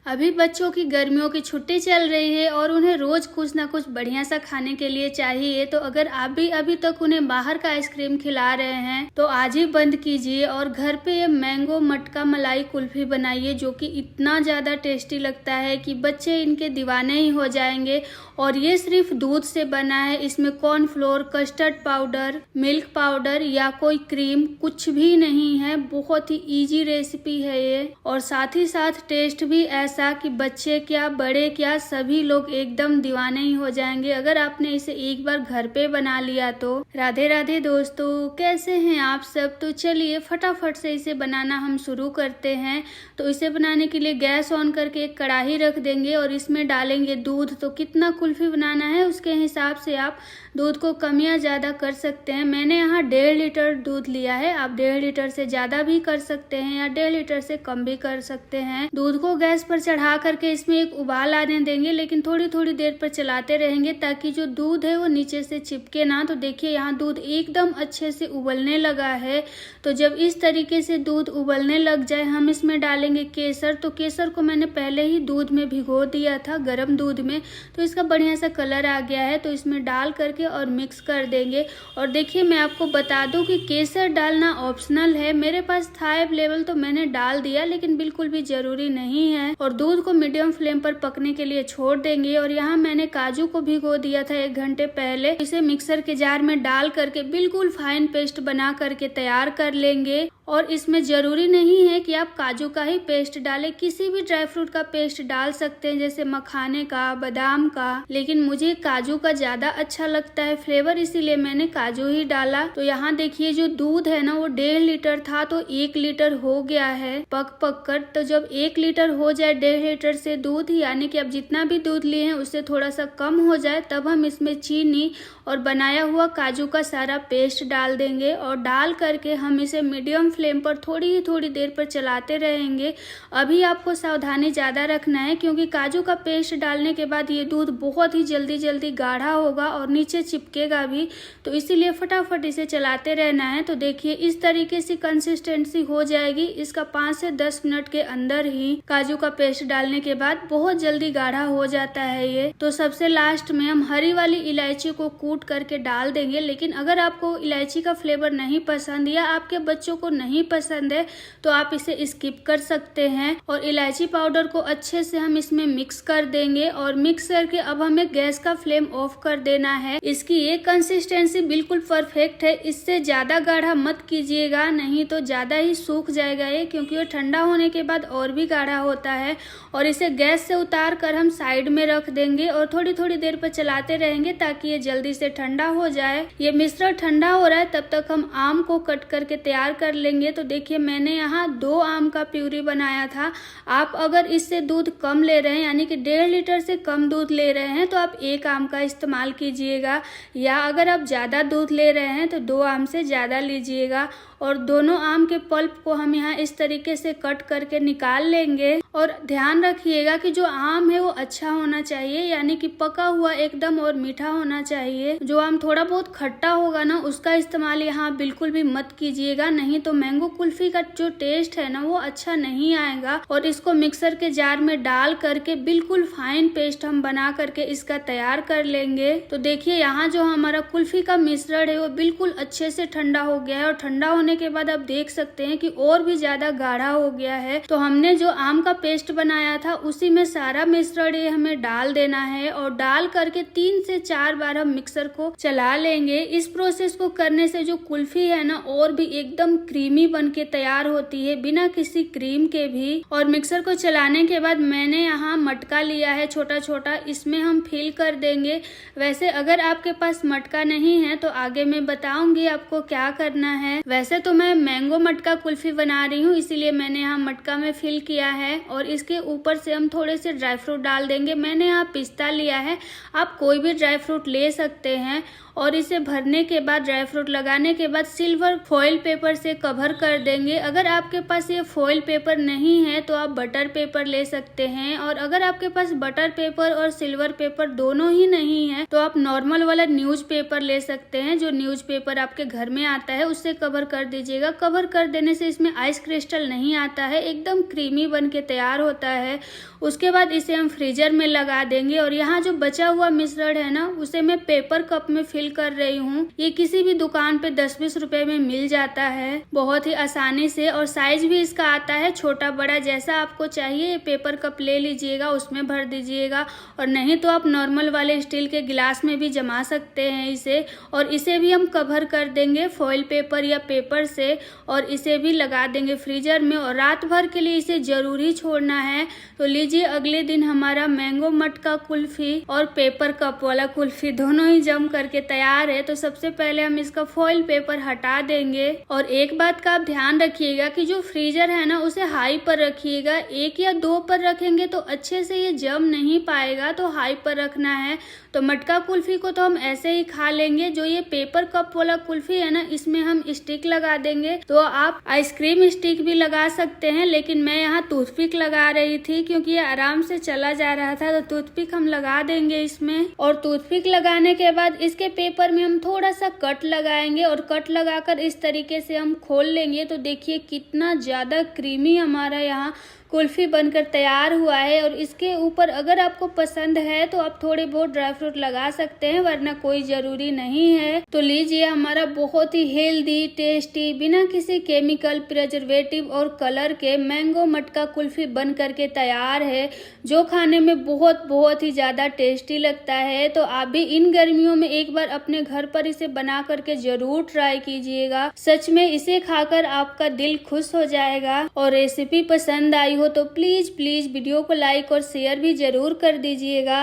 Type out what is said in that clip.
अभी बच्चों की गर्मियों की छुट्टी चल रही है और उन्हें रोज कुछ ना कुछ बढ़िया सा खाने के लिए चाहिए। तो अगर आप भी अभी तक उन्हें बाहर का आइसक्रीम खिला रहे हैं तो आज ही बंद कीजिए और घर पे ये मैंगो मटका मलाई कुल्फी बनाइए, जो कि इतना ज़्यादा टेस्टी लगता है कि बच्चे इनके दीवाने ही हो जाएंगे। और ये सिर्फ दूध से बना है, इसमें cornflour, custard powder, milk powder या कोई क्रीम कुछ भी नहीं है। बहुत ही इजी रेसिपी है ये, और साथ ही साथ टेस्ट भी ऐसा कि बच्चे क्या बड़े क्या सभी लोग एकदम दीवाने ही हो जाएंगे अगर आपने इसे एक बार घर पे बना लिया तो। राधे राधे दोस्तों, कैसे हैं आप सब। तो चलिए फटाफट से इसे बनाना हम शुरू करते हैं। तो इसे बनाने के लिए गैस ऑन करके एक कढ़ाई रख देंगे और इसमें डालेंगे दूध। तो कितना कुल्फी बनाना है उसके हिसाब से आप दूध को कम या ज़्यादा कर सकते हैं। मैंने यहाँ 1.5 लीटर दूध लिया है, आप 1.5 लीटर से ज़्यादा भी कर सकते हैं या 1.5 लीटर से कम भी कर सकते हैं। दूध को गैस पर चढ़ा करके इसमें एक उबाल आने देंगे, लेकिन थोड़ी थोड़ी देर पर चलाते रहेंगे ताकि जो दूध है वो नीचे से चिपके ना। तो देखिए यहाँ दूध एकदम अच्छे से उबलने लगा है। तो जब इस तरीके से दूध उबलने लग जाए हम इसमें डालेंगे केसर। तो केसर को मैंने पहले ही दूध में भिगो दिया था, गर्म दूध में, तो इसका बढ़िया सा कलर आ गया है। तो इसमें डाल करके और मिक्स कर देंगे। और देखिए मैं आपको बता दूं कि केसर डालना ऑप्शनल है, मेरे पास था अवेलेबल तो मैंने डाल दिया, लेकिन बिल्कुल भी जरूरी नहीं है। और दूध को मीडियम फ्लेम पर पकने के लिए छोड़ देंगे। और यहाँ मैंने काजू को भिगो दिया था 1 घंटे पहले। इसे मिक्सर के जार में डाल करके बिल्कुल फाइन पेस्ट बना करके तैयार कर लेंगे। और इसमें जरूरी नहीं है कि आप काजू का ही पेस्ट डालें, किसी भी ड्राई फ्रूट का पेस्ट डाल सकते हैं, जैसे मखाने का, बादाम का, लेकिन मुझे काजू का ज्यादा अच्छा लगता है फ्लेवर, इसीलिए मैंने काजू ही डाला। तो यहाँ देखिए जो दूध है ना वो 1.5 लीटर था तो 1 लीटर हो गया है पक पक कर। तो जब 1 लीटर हो जाए 1.5 लीटर से दूध, यानी कि अब जितना भी दूध लिए हैं उससे थोड़ा सा कम हो जाए, तब हम इसमें चीनी और बनाया हुआ काजू का सारा पेस्ट डाल देंगे। और डाल करके हम इसे मीडियम फ्लेम पर थोड़ी देर पर चलाते रहेंगे। अभी आपको सावधानी ज़्यादा रखना है क्योंकि काजू का पेस्ट डालने के बाद ये दूध बहुत ही जल्दी गाढ़ा होगा और नीचे चिपकेगा भी, तो इसीलिए फटाफट इसे चलाते रहना है। तो देखिए इस तरीके से कंसिस्टेंसी हो जाएगी। इसका 5 से 10 मिनट के अंदर ही काजू का पेस्ट डालने के बाद बहुत जल्दी गाढ़ा हो जाता है ये। तो सबसे लास्ट में हम हरी वाली इलायची को कूट करके डाल देंगे, लेकिन अगर आपको इलायची का फ्लेवर नहीं पसंद या आपके बच्चों को नहीं पसंद है तो आप इसे स्किप कर सकते हैं। और इलायची पाउडर को अच्छे से हम इसमें मिक्स कर देंगे। और मिक्स करके अब हमें गैस का फ्लेम ऑफ कर देना है। इसकी ये कंसिस्टेंसी बिल्कुल परफेक्ट है, इससे ज्यादा गाढ़ा मत कीजिएगा, नहीं तो ज्यादा ही सूख जाएगा ये, क्योंकि ये ठंडा होने के बाद और भी गाढ़ा होता है। और इसे गैस से उतार कर हम साइड में रख देंगे और थोड़ी देर पर चलाते रहेंगे ताकि ये जल्दी से ठंडा हो जाए। ये मिश्रण ठंडा हो रहा है तब तक हम आम को कट करके तैयार कर लेंगे। तो देखिए मैंने यहाँ 2 आम का प्यूरी बनाया था। आप अगर इससे दूध कम ले रहे हैं, यानी कि 1.5 लीटर से कम दूध ले रहे हैं, तो आप 1 आम का इस्तेमाल कीजिएगा, या अगर आप ज़्यादा दूध ले रहे हैं तो 2 आम से ज़्यादा लीजिएगा। और दोनों आम के पल्प को हम यहाँ इस तरीके से कट करके निकाल लेंगे। और ध्यान रखिएगा कि जो आम है वो अच्छा होना चाहिए, यानी कि पका हुआ एकदम और मीठा होना चाहिए। जो आम थोड़ा बहुत खट्टा होगा ना उसका इस्तेमाल यहाँ बिल्कुल भी मत कीजिएगा, नहीं तो मैंगो कुल्फी का जो टेस्ट है ना वो अच्छा नहीं आएगा। और इसको मिक्सर के जार में डाल करके बिल्कुल फाइन पेस्ट हम बना करके इसका तैयार कर लेंगे। तो देखिए यहाँ जो हमारा कुल्फी का मिश्रण है वो बिल्कुल अच्छे से ठंडा हो गया है। और ठंडा होने के बाद आप देख सकते हैं कि और भी ज्यादा गाढ़ा हो गया है। तो हमने जो आम का पेस्ट बनाया था उसी में सारा मिश्रण ये हमें डाल देना है। और डाल करके 3 से 4 बार हम मिक्सर को चला लेंगे। इस प्रोसेस को करने से जो कुल्फी है ना और भी एकदम क्रीमी बन के तैयार होती है बिना किसी क्रीम के भी। और मिक्सर को चलाने के बाद मैंने यहाँ मटका लिया है छोटा, इसमें हम फिल कर देंगे। वैसे अगर आपके पास मटका नहीं है तो आगे मैं बताऊंगी आपको क्या करना है। वैसे तो मैं मैंगो मटका कुल्फी बना रही हूँ, इसीलिए मैंने यहाँ मटका में फिल किया है। और इसके ऊपर से हम थोड़े से ड्राई फ्रूट डाल देंगे। मैंने यहाँ पिस्ता लिया है, आप कोई भी ड्राई फ्रूट ले सकते हैं। और इसे भरने के बाद ड्राई फ्रूट लगाने के बाद सिल्वर फॉइल पेपर से कवर कर देंगे। अगर आपके पास ये फॉइल पेपर नहीं है तो आप बटर पेपर ले सकते हैं। और अगर आपके पास बटर पेपर और सिल्वर पेपर दोनों ही नहीं है तो आप नॉर्मल वाला न्यूज़पेपर ले सकते हैं। जो न्यूज़पेपर आपके घर में आता है उससे कवर कर दीजिएगा। कवर कर देने से इसमें आइस क्रिस्टल नहीं आता है, एकदम क्रीमी बन के तैयार होता है। उसके बाद इसे हम फ्रीजर में लगा देंगे और यहाँ जो बचा हुआ मिश्रण है ना, उसे मैं पेपर कप में फिल कर रही हूँ। ये किसी भी दुकान पे 10-20 रुपए में मिल जाता है बहुत ही आसानी से, और साइज भी इसका आता है छोटा बड़ा, जैसा आपको चाहिए। ये पेपर कप ले लीजिएगा, उसमें भर दीजिएगा, और नहीं तो आप नॉर्मल वाले स्टील के गिलास में भी जमा सकते हैं इसे। और इसे भी हम कवर कर देंगे फॉइल पेपर या पेपर से, और इसे भी लगा देंगे फ्रीजर में, और रात भर के लिए इसे जरूरी छोड़ना है। तो लीजिए, अगले दिन हमारा मैंगो मटका कुल्फी और पेपर कप वाला कुल्फी दोनों ही जम करके तैयार है। तो सबसे पहले हम इसका फॉइल पेपर हटा देंगे, और एक बात का आप ध्यान रखिएगा कि जो फ्रीजर है ना, उसे हाई पर रखिएगा। 1 या 2 पर रखेंगे तो अच्छे से ये जम नहीं पाएगा, तो हाई पर रखना है। तो मटका कुल्फी को तो हम ऐसे ही खा लेंगे। जो ये पेपर कप वाला कुल्फी है ना, इसमें हम स्टिक लगा देंगे। तो आप आइसक्रीम स्टिक भी लगा सकते हैं, लेकिन मैं यहाँ टूथपिक लगा रही थी क्योंकि ये आराम से चला जा रहा था। तो टूथपिक हम लगा देंगे इसमें, और टूथपिक लगाने के बाद इसके पेपर में हम थोड़ा सा कट लगाएंगे, और कट लगाकर इस तरीके से हम खोल लेंगे। तो देखिए कितना ज्यादा क्रीमी हमारा यहाँ कुल्फी बनकर तैयार हुआ है। और इसके ऊपर अगर आपको पसंद है तो आप थोड़े बहुत ड्राई फ्रूट लगा सकते हैं, वरना कोई जरूरी नहीं है। तो लीजिए, हमारा बहुत ही हेल्दी, टेस्टी, बिना किसी केमिकल, प्रिजर्वेटिव और कलर के मैंगो मटका कुल्फी बन करके तैयार है, जो खाने में बहुत बहुत ही ज्यादा टेस्टी लगता है। तो आप भी इन गर्मियों में एक बार अपने घर पर इसे बना करके जरूर ट्राई कीजिएगा। सच में इसे खाकर आपका दिल खुश हो जाएगा। और रेसिपी पसंद आई हो तो प्लीज वीडियो को लाइक और शेयर भी जरूर कर दीजिएगा।